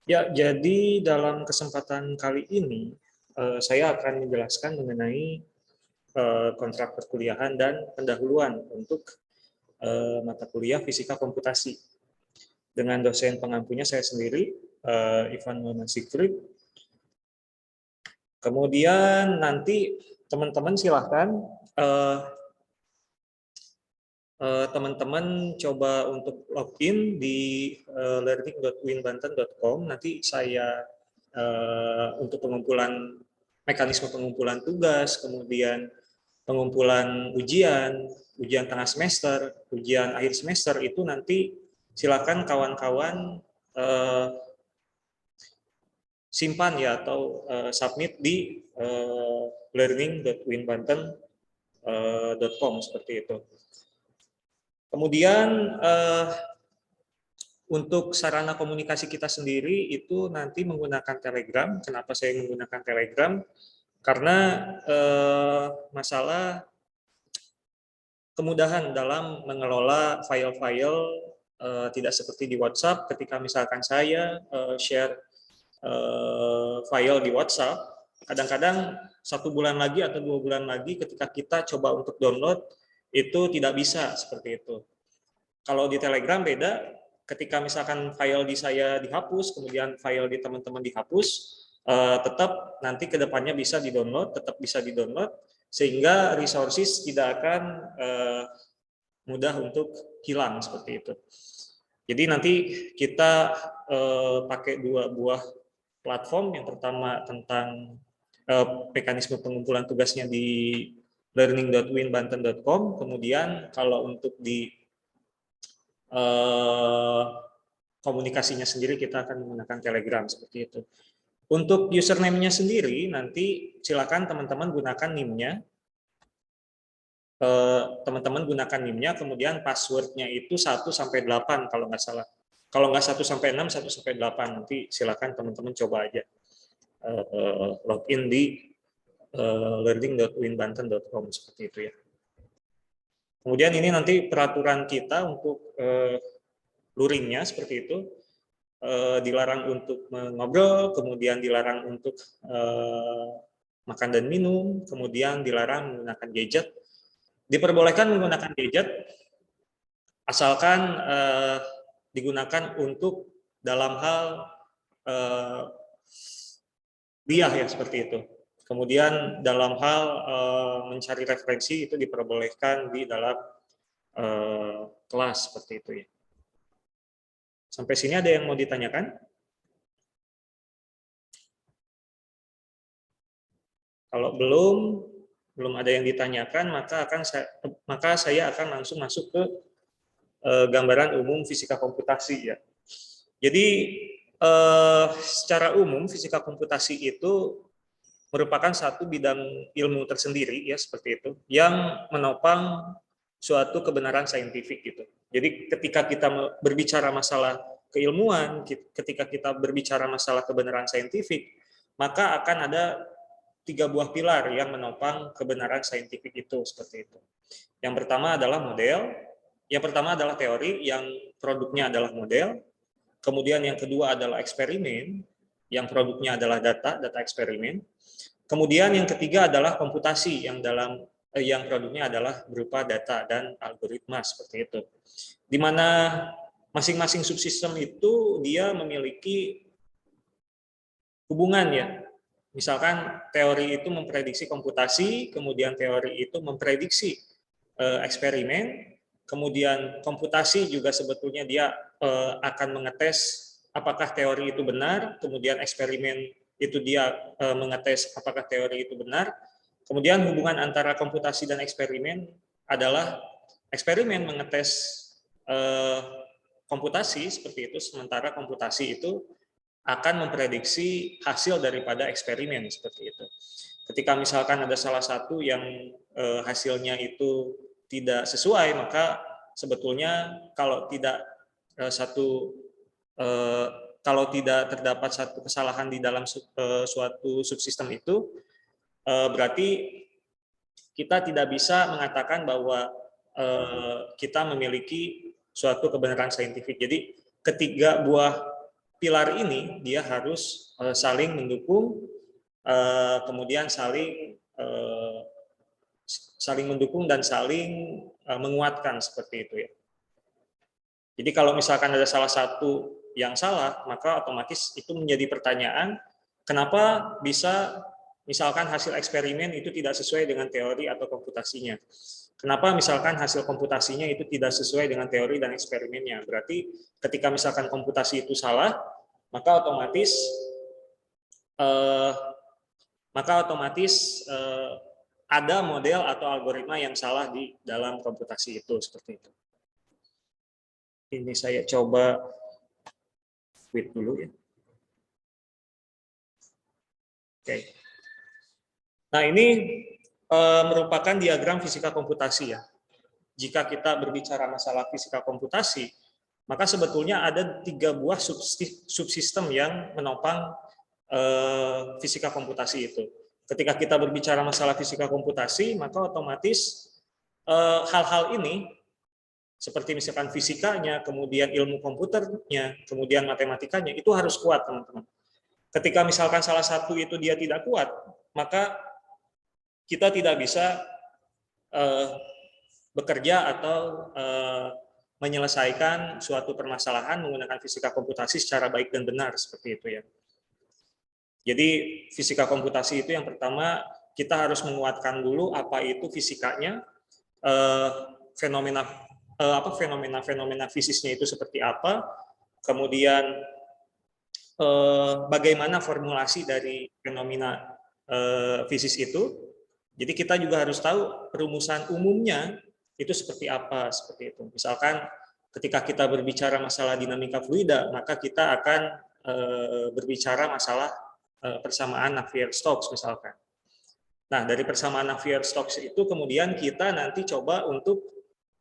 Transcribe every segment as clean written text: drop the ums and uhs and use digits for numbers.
Ya, jadi dalam kesempatan kali ini saya akan menjelaskan mengenai kontrak perkuliahan dan pendahuluan untuk mata kuliah fisika komputasi. Dengan dosen pengampunya saya sendiri, Ivan Muhammad Sigfrid. Kemudian nanti teman-teman silahkan teman-teman coba untuk login di learning.winbanten.com. Nanti saya untuk pengumpulan mekanisme pengumpulan tugas, kemudian pengumpulan ujian, ujian tengah semester, ujian akhir semester itu nanti silakan kawan-kawan simpan ya atau submit di learning.winbanten.com seperti itu. Kemudian untuk sarana komunikasi kita sendiri itu nanti menggunakan Telegram. Kenapa saya menggunakan Telegram? Karena masalah kemudahan dalam mengelola file-file tidak seperti di WhatsApp. Ketika misalkan saya share file di WhatsApp, kadang-kadang 1 bulan lagi atau 2 bulan lagi ketika kita coba untuk download itu tidak bisa seperti itu. Kalau di Telegram beda, ketika misalkan file di saya dihapus, kemudian file di teman-teman dihapus, tetap nanti kedepannya bisa di-download, tetap bisa di-download, sehingga resources tidak akan mudah untuk hilang seperti itu. Jadi nanti kita pakai 2 buah platform. Yang pertama tentang mekanisme pengumpulan tugasnya di learning.winbanten.com. Kemudian kalau untuk di komunikasinya sendiri kita akan menggunakan Telegram seperti itu. Untuk username-nya sendiri nanti silakan teman-teman gunakan NIM-nya. Teman-teman gunakan NIM-nya, kemudian password-nya itu 1 sampai 8 kalau nggak salah. Kalau nggak 1 sampai 6, 1 sampai 8, nanti silakan teman-teman coba aja login di learning.winbanten.com seperti itu ya. Kemudian ini nanti peraturan kita untuk luringnya seperti itu. Dilarang untuk mengobrol, kemudian dilarang untuk makan dan minum, kemudian dilarang menggunakan gadget. Diperbolehkan menggunakan gadget asalkan digunakan untuk dalam hal kuliah ya seperti itu. Kemudian dalam hal mencari referensi itu diperbolehkan di dalam kelas seperti itu ya. Sampai sini ada yang mau ditanyakan? Kalau belum ada yang ditanyakan, maka saya akan langsung masuk ke gambaran umum fisika komputasi ya. Jadi secara umum fisika komputasi itu merupakan satu bidang ilmu tersendiri ya seperti itu yang menopang suatu kebenaran saintifik gitu. Jadi ketika kita berbicara masalah keilmuan, ketika kita berbicara masalah kebenaran saintifik, maka akan ada 3 buah pilar yang menopang kebenaran saintifik itu seperti itu. Yang pertama adalah model, yang pertama adalah teori yang produknya adalah model, kemudian yang kedua adalah eksperimen yang produknya adalah data eksperimen, kemudian yang ketiga adalah komputasi yang produknya adalah berupa data dan algoritma seperti itu. Di mana masing-masing subsistem itu dia memiliki hubungan ya. Misalkan teori itu memprediksi komputasi, kemudian teori itu memprediksi eksperimen, kemudian komputasi juga sebetulnya dia akan mengetes apakah teori itu benar, kemudian eksperimen itu dia mengetes apakah teori itu benar. Kemudian hubungan antara komputasi dan eksperimen adalah eksperimen mengetes komputasi seperti itu, sementara komputasi itu akan memprediksi hasil daripada eksperimen seperti itu. Ketika misalkan ada salah satu yang hasilnya itu tidak sesuai, maka sebetulnya kalau tidak kalau tidak terdapat satu kesalahan di dalam suatu subsistem itu, berarti kita tidak bisa mengatakan bahwa kita memiliki suatu kebenaran saintifik. Jadi ketiga buah pilar ini dia harus saling mendukung, kemudian saling mendukung dan saling menguatkan seperti itu ya. Jadi kalau misalkan ada salah satu yang salah, maka otomatis itu menjadi pertanyaan, kenapa bisa misalkan hasil eksperimen itu tidak sesuai dengan teori atau komputasinya. Kenapa misalkan hasil komputasinya itu tidak sesuai dengan teori dan eksperimennya. Berarti ketika misalkan komputasi itu salah, maka otomatis ada model atau algoritma yang salah di dalam komputasi itu, seperti itu. Ini saya coba quit dulu ya. Oke. Nah, ini merupakan diagram fisika komputasi ya. Jika kita berbicara masalah fisika komputasi, maka sebetulnya ada 3 buah subsistem yang menopang fisika komputasi itu. Ketika kita berbicara masalah fisika komputasi, maka otomatis hal-hal ini seperti misalkan fisikanya, kemudian ilmu komputernya, kemudian matematikanya, itu harus kuat, teman-teman. Ketika misalkan salah satu itu dia tidak kuat, maka kita tidak bisa bekerja atau menyelesaikan suatu permasalahan menggunakan fisika komputasi secara baik dan benar, seperti itu ya. Jadi fisika komputasi itu yang pertama, kita harus menguatkan dulu apa itu fisikanya, fenomena fisisnya itu seperti apa, kemudian bagaimana formulasi dari fenomena fisis itu. Jadi kita juga harus tahu perumusan umumnya itu seperti apa, seperti itu. Misalkan ketika kita berbicara masalah dinamika fluida, maka kita akan berbicara masalah persamaan Navier-Stokes misalkan. Nah, dari persamaan Navier-Stokes itu kemudian kita nanti coba untuk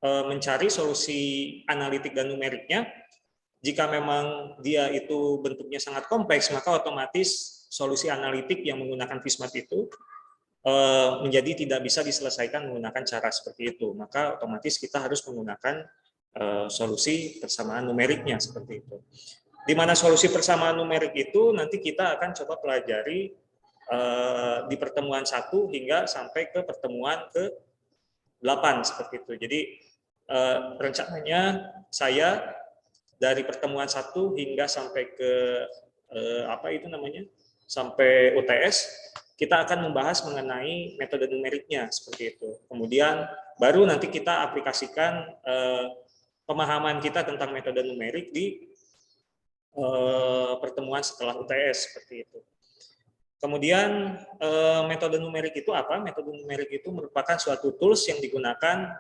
mencari solusi analitik dan numeriknya. Jika memang dia itu bentuknya sangat kompleks, maka otomatis solusi analitik yang menggunakan Fismat itu menjadi tidak bisa diselesaikan menggunakan cara seperti itu. Maka otomatis kita harus menggunakan solusi persamaan numeriknya seperti itu. Di mana solusi persamaan numerik itu nanti kita akan coba pelajari di pertemuan 1 hingga sampai ke pertemuan ke-8 seperti itu. Jadi rencananya saya dari pertemuan 1 hingga sampai ke sampai UTS, kita akan membahas mengenai metode numeriknya seperti itu. Kemudian baru nanti kita aplikasikan pemahaman kita tentang metode numerik di pertemuan setelah UTS seperti itu. Kemudian metode numerik itu apa? Metode numerik itu merupakan suatu tools yang digunakan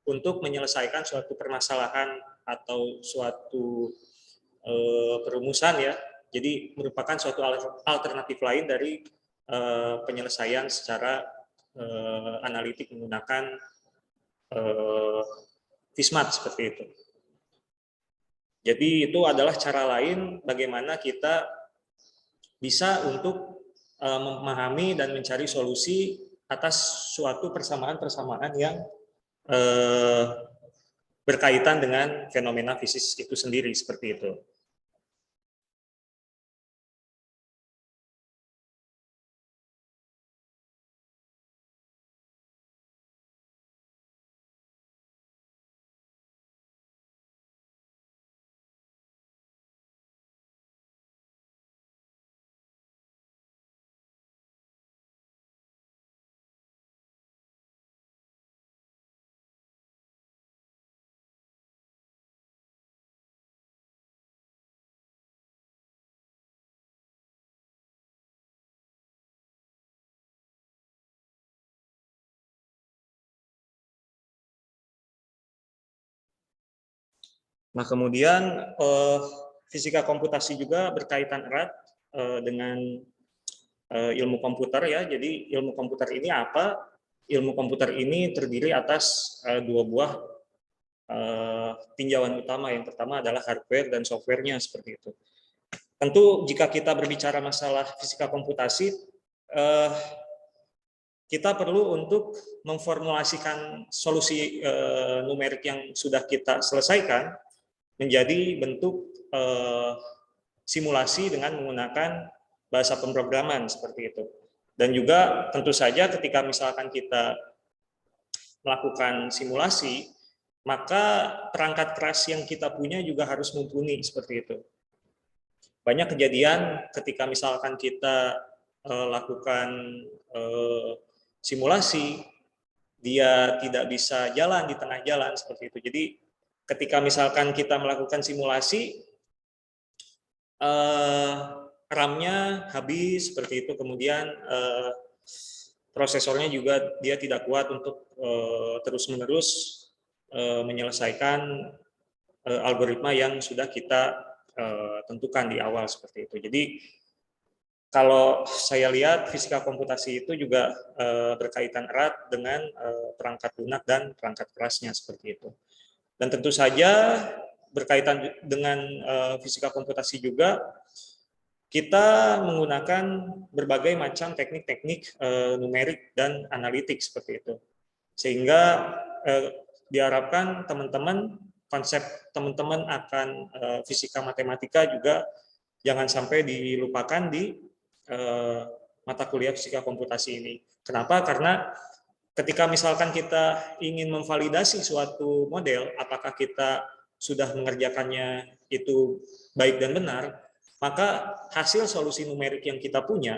untuk menyelesaikan suatu permasalahan atau suatu perumusan ya. Jadi merupakan suatu alternatif lain dari penyelesaian secara analitik menggunakan Fismat seperti itu. Jadi itu adalah cara lain bagaimana kita bisa untuk memahami dan mencari solusi atas suatu persamaan-persamaan yang berkaitan dengan fenomena fisis itu sendiri, seperti itu. Nah, kemudian fisika komputasi juga berkaitan erat dengan ilmu komputer ya. Jadi ilmu komputer ini apa? Ilmu komputer ini terdiri atas 2 buah tinjauan utama. Yang pertama adalah hardware dan softwarenya seperti itu. Tentu jika kita berbicara masalah fisika komputasi, kita perlu untuk memformulasikan solusi numerik yang sudah kita selesaikan. menjadi bentuk simulasi dengan menggunakan bahasa pemrograman seperti itu. Dan juga tentu saja ketika misalkan kita melakukan simulasi, maka perangkat keras yang kita punya juga harus mumpuni seperti itu. Banyak kejadian ketika misalkan kita lakukan simulasi, dia tidak bisa jalan di tengah jalan seperti itu. Jadi ketika misalkan kita melakukan simulasi, RAM-nya habis seperti itu, kemudian prosesornya juga dia tidak kuat untuk terus-menerus menyelesaikan algoritma yang sudah kita tentukan di awal seperti itu. Jadi kalau saya lihat fisika komputasi itu juga berkaitan erat dengan perangkat lunak dan perangkat kerasnya seperti itu. Dan tentu saja berkaitan dengan fisika komputasi juga kita menggunakan berbagai macam teknik-teknik numerik dan analitik seperti itu. Sehingga diharapkan teman-teman, konsep teman-teman akan fisika matematika juga jangan sampai dilupakan di mata kuliah fisika komputasi ini. Kenapa? Karena ketika misalkan kita ingin memvalidasi suatu model, apakah kita sudah mengerjakannya itu baik dan benar, maka hasil solusi numerik yang kita punya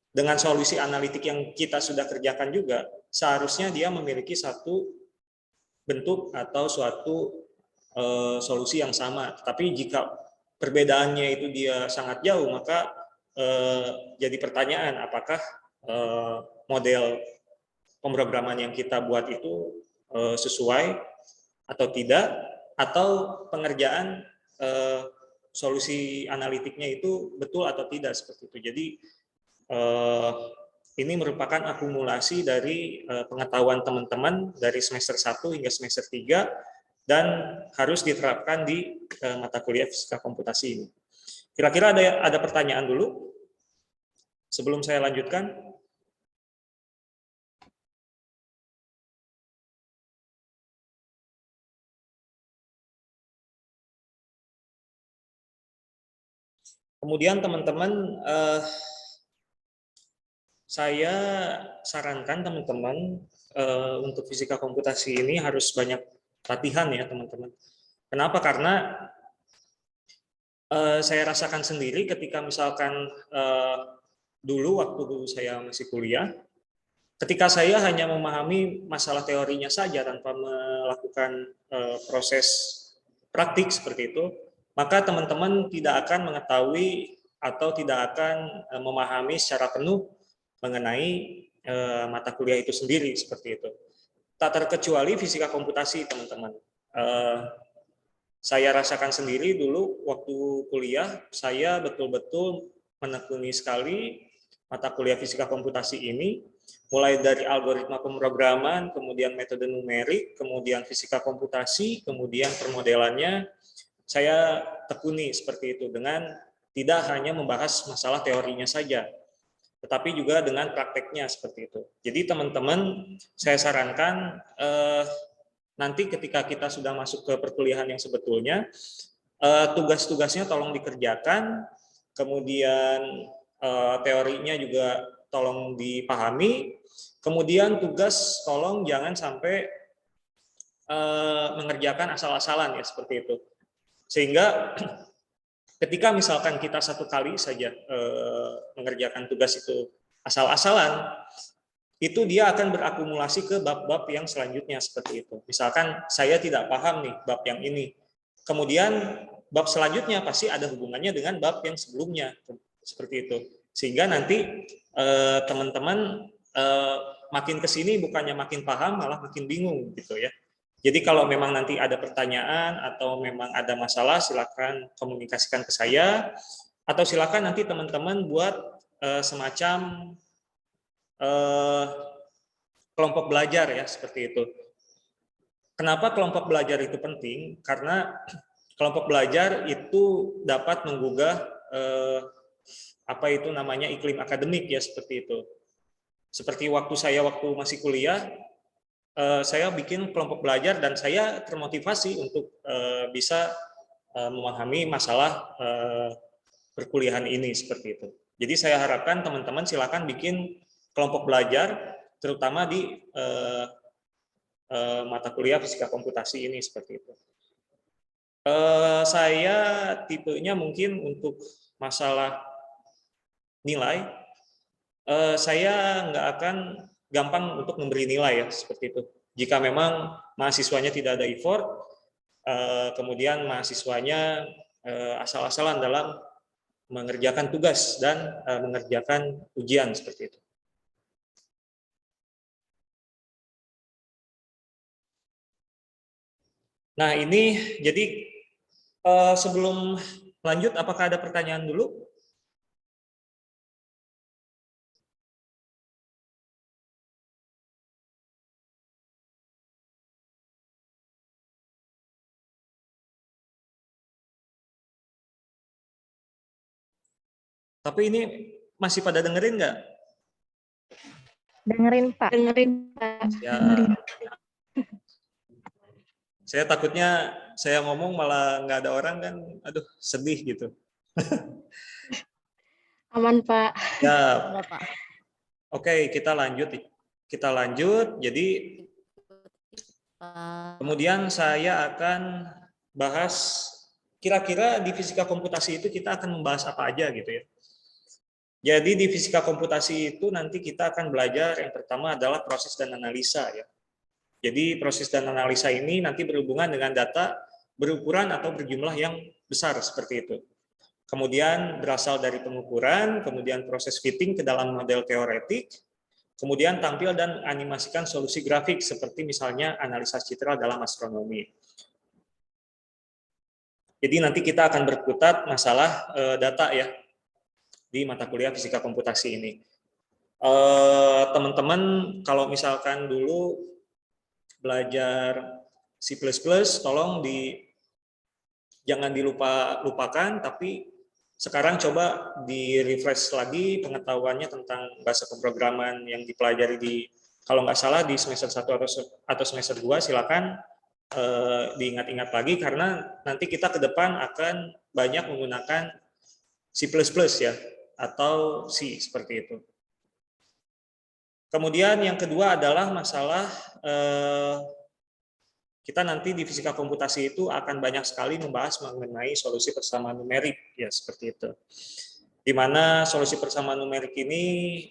dengan solusi analitik yang kita sudah kerjakan juga, seharusnya dia memiliki satu bentuk atau suatu solusi yang sama. Tapi jika perbedaannya itu dia sangat jauh, maka jadi pertanyaan apakah model pemrograman yang kita buat itu sesuai atau tidak, atau pengerjaan solusi analitiknya itu betul atau tidak seperti itu. Jadi ini merupakan akumulasi dari pengetahuan teman-teman dari semester 1 hingga semester 3 dan harus diterapkan di mata kuliah fisika komputasi ini. Kira-kira ada pertanyaan dulu sebelum saya lanjutkan? Kemudian teman-teman, saya sarankan teman-teman untuk fisika komputasi ini harus banyak latihan ya teman-teman. Kenapa? Karena saya rasakan sendiri ketika misalkan dulu waktu saya masih kuliah, ketika saya hanya memahami masalah teorinya saja tanpa melakukan proses praktik seperti itu, maka teman-teman tidak akan mengetahui atau tidak akan memahami secara penuh mengenai mata kuliah itu sendiri seperti itu. Tak terkecuali fisika komputasi, teman-teman. Saya rasakan sendiri dulu waktu kuliah, saya betul-betul menekuni sekali mata kuliah fisika komputasi ini, mulai dari algoritma pemrograman, kemudian metode numerik, kemudian fisika komputasi, kemudian permodelannya, saya tekuni seperti itu dengan tidak hanya membahas masalah teorinya saja, tetapi juga dengan prakteknya seperti itu. Jadi teman-teman, saya sarankan nanti ketika kita sudah masuk ke perkuliahan yang sebetulnya, tugas-tugasnya tolong dikerjakan, kemudian teorinya juga tolong dipahami, kemudian tugas tolong jangan sampai mengerjakan asal-asalan ya seperti itu. Sehingga ketika misalkan kita satu kali saja mengerjakan tugas itu asal-asalan, itu dia akan berakumulasi ke bab-bab yang selanjutnya seperti itu. Misalkan saya tidak paham nih bab yang ini, kemudian bab selanjutnya pasti ada hubungannya dengan bab yang sebelumnya seperti itu. Sehingga nanti teman-teman makin kesini bukannya makin paham malah makin bingung gitu ya. Jadi kalau memang nanti ada pertanyaan atau memang ada masalah, silakan komunikasikan ke saya, atau silakan nanti teman-teman buat semacam kelompok belajar ya seperti itu. Kenapa kelompok belajar itu penting? Karena kelompok belajar itu dapat menggugah apa itu namanya iklim akademik ya seperti itu. Seperti waktu masih kuliah, saya bikin kelompok belajar dan saya termotivasi untuk bisa memahami masalah perkuliahan ini seperti itu. Jadi saya harapkan teman-teman silakan bikin kelompok belajar, terutama di mata kuliah fisika komputasi ini seperti itu. Saya tipenya mungkin untuk masalah nilai, saya nggak akan gampang untuk memberi nilai ya seperti itu. Jika memang mahasiswanya tidak ada effort, kemudian mahasiswanya asal-asalan dalam mengerjakan tugas dan mengerjakan ujian seperti itu. Nah ini jadi sebelum lanjut, apakah ada pertanyaan dulu? Tapi ini masih pada dengerin nggak? Dengerin, Pak. Dengerin, Pak. Ya. Dengerin. Saya takutnya saya ngomong malah nggak ada orang kan, aduh sedih gitu. Aman, Pak. Ya. Enggak, Pak. Oke, kita lanjut. Kita lanjut. Jadi kemudian saya akan bahas kira-kira di fisika komputasi itu kita akan membahas apa aja gitu ya. Jadi di fisika komputasi itu nanti kita akan belajar yang pertama adalah proses dan analisa ya. Jadi proses dan analisa ini nanti berhubungan dengan data berukuran atau berjumlah yang besar seperti itu. Kemudian berasal dari pengukuran, kemudian proses fitting ke dalam model teoretik, kemudian tampil dan animasikan solusi grafik seperti misalnya analisa citra dalam astronomi. Jadi nanti kita akan berkutat masalah data ya di mata kuliah fisika komputasi ini. Teman-teman kalau misalkan dulu belajar C++, tolong jangan dilupakan, tapi sekarang coba di-refresh lagi pengetahuannya tentang bahasa pemrograman yang dipelajari di, kalau nggak salah di semester 1 atau semester 2, silakan diingat-ingat lagi, karena nanti kita ke depan akan banyak menggunakan C++ ya, atau C seperti itu. Kemudian yang kedua adalah masalah kita nanti di fisika komputasi itu akan banyak sekali membahas mengenai solusi persamaan numerik ya seperti itu. Di mana solusi persamaan numerik ini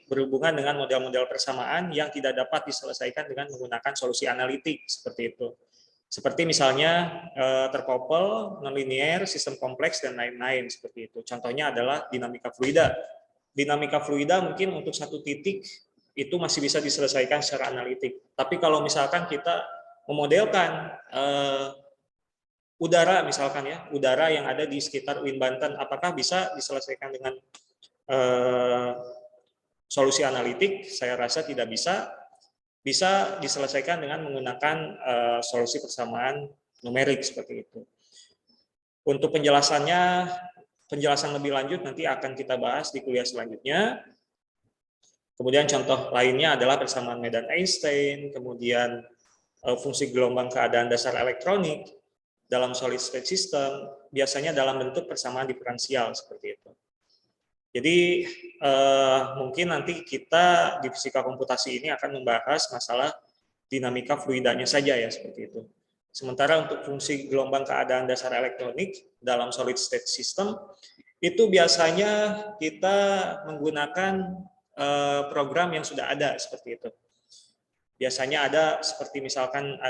berhubungan dengan model-model persamaan yang tidak dapat diselesaikan dengan menggunakan solusi analitik seperti itu. Seperti misalnya terkopel, nonlinear, sistem kompleks dan lain-lain seperti itu. Contohnya adalah dinamika fluida. Dinamika fluida mungkin untuk satu titik itu masih bisa diselesaikan secara analitik. Tapi kalau misalkan kita memodelkan udara misalkan ya, udara yang ada di sekitar UIN Banten, apakah bisa diselesaikan dengan solusi analitik? Saya rasa tidak bisa. Bisa diselesaikan dengan menggunakan solusi persamaan numerik seperti itu. Untuk penjelasan lebih lanjut nanti akan kita bahas di kuliah selanjutnya. Kemudian contoh lainnya adalah persamaan medan Einstein, kemudian fungsi gelombang keadaan dasar elektronik dalam solid state system, biasanya dalam bentuk persamaan diferensial seperti itu. Jadi mungkin nanti kita di fisika komputasi ini akan membahas masalah dinamika fluidanya saja ya seperti itu. Sementara untuk fungsi gelombang keadaan dasar elektronik dalam solid state system itu biasanya kita menggunakan program yang sudah ada seperti itu. Biasanya ada seperti misalkan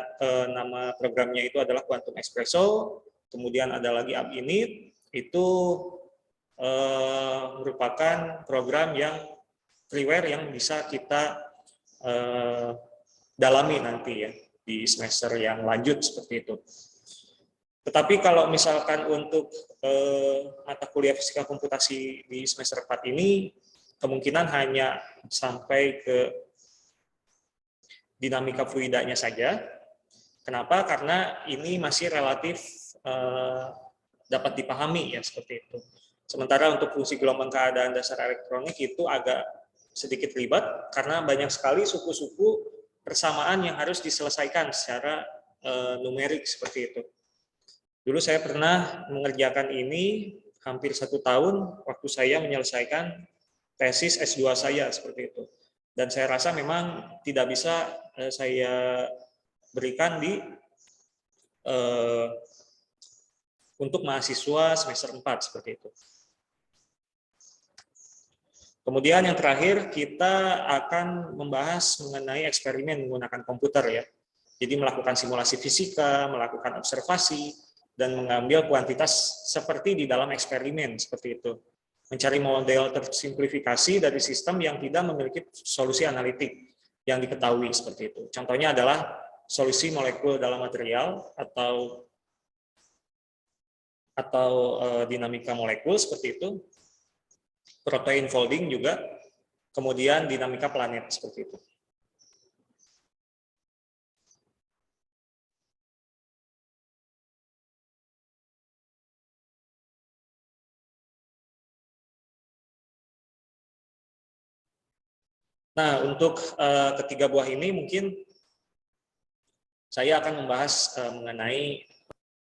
nama programnya itu adalah Quantum Espresso, kemudian ada lagi AppInit, itu merupakan program yang freeware yang bisa kita dalami nanti ya di semester yang lanjut seperti itu. Tetapi kalau misalkan untuk mata kuliah fisika komputasi di semester 4 ini kemungkinan hanya sampai ke dinamika fluidanya saja. Kenapa? Karena ini masih relatif dapat dipahami ya seperti itu. Sementara untuk fungsi gelombang keadaan dasar elektronik itu agak sedikit ribet karena banyak sekali suku-suku persamaan yang harus diselesaikan secara numerik seperti itu. Dulu saya pernah mengerjakan ini hampir 1 tahun waktu saya menyelesaikan tesis S2 saya seperti itu. Dan saya rasa memang tidak bisa saya berikan untuk mahasiswa semester 4 seperti itu. Kemudian yang terakhir kita akan membahas mengenai eksperimen menggunakan komputer ya. Jadi melakukan simulasi fisika, melakukan observasi, dan mengambil kuantitas seperti di dalam eksperimen seperti itu. Mencari model tersimplifikasi dari sistem yang tidak memiliki solusi analitik yang diketahui seperti itu. Contohnya adalah solusi molekul dalam material atau dinamika molekul seperti itu, protein folding juga, kemudian dinamika planet seperti itu. Nah, untuk ketiga buah ini mungkin saya akan membahas mengenai